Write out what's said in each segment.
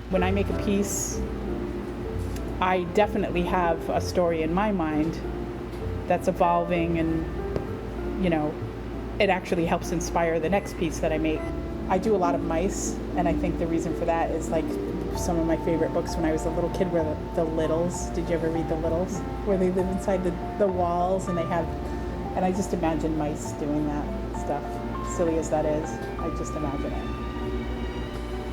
When I make a piece, I definitely have a story in my mind that's evolving, and it actually helps inspire the next piece that I make. I do a lot of mice, and I think the reason for that is like some of my favorite books when I was a little kid were the Littles. Did you ever read the Littles? Where they live inside the walls and and I just imagine mice doing that stuff. Silly as that is, I just imagine it.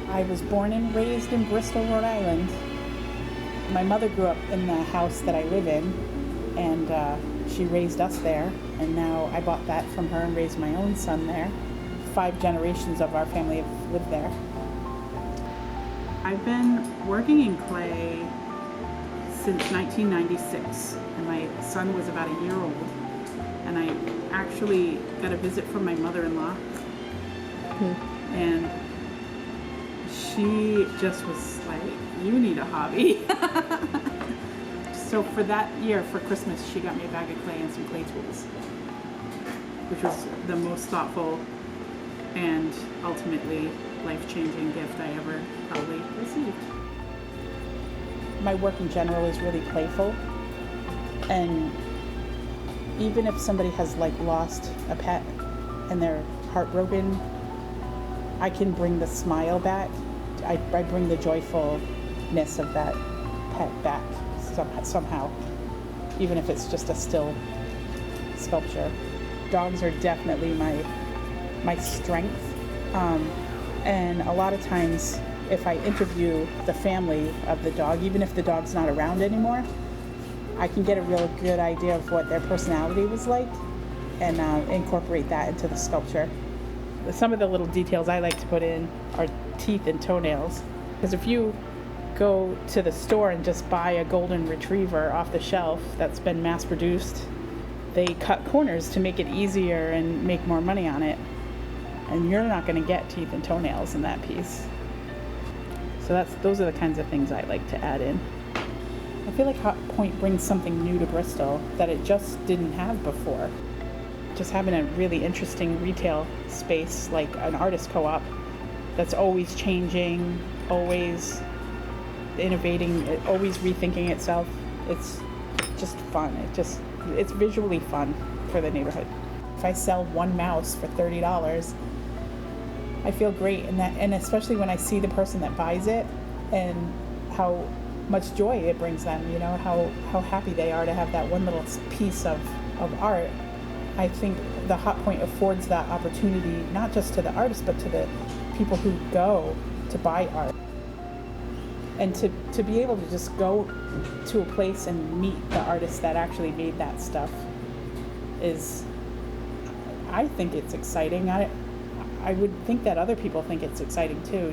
I was born and raised in Bristol, Rhode Island. My mother grew up in the house that I live in, and she raised us there, and now I bought that from her and raised my own son there. 5 generations of our family have lived there. I've been working in clay since 1996, and my son was about a year old, and I actually got a visit from my mother-in-law, and she just was like, you need a hobby. So for that year, for Christmas, she got me a bag of clay and some clay tools, which was the most thoughtful and ultimately life-changing gift I ever probably received. My work in general is really playful, and even if somebody has lost a pet and they're heartbroken, I can bring the smile back. I bring the joyfulness of that pet back somehow, even if it's just a still sculpture. Dogs are definitely my strength, and a lot of times if I interview the family of the dog, even if the dog's not around anymore, I can get a real good idea of what their personality was like and incorporate that into the sculpture. Some of the little details I like to put in are teeth and toenails, because if you go to the store and just buy a golden retriever off the shelf that's been mass produced, they cut corners to make it easier and make more money on it, and you're not going to get teeth and toenails in that piece. So those are the kinds of things I like to add in. I feel like Hot Point brings something new to Bristol that it just didn't have before. Just having a really interesting retail space like an artist co-op that's always changing, always innovating, always rethinking itself. It's just fun. It's visually fun for the neighborhood. If I sell one mouse for $30, I feel great, and especially when I see the person that buys it and how much joy it brings them, how happy they are to have that one little piece of art. I think the Hot Point affords that opportunity not just to the artists, but to the people who go to buy art. And to be able to just go to a place and meet the artists that actually made that stuff I think it's exciting. I would think that other people think it's exciting too,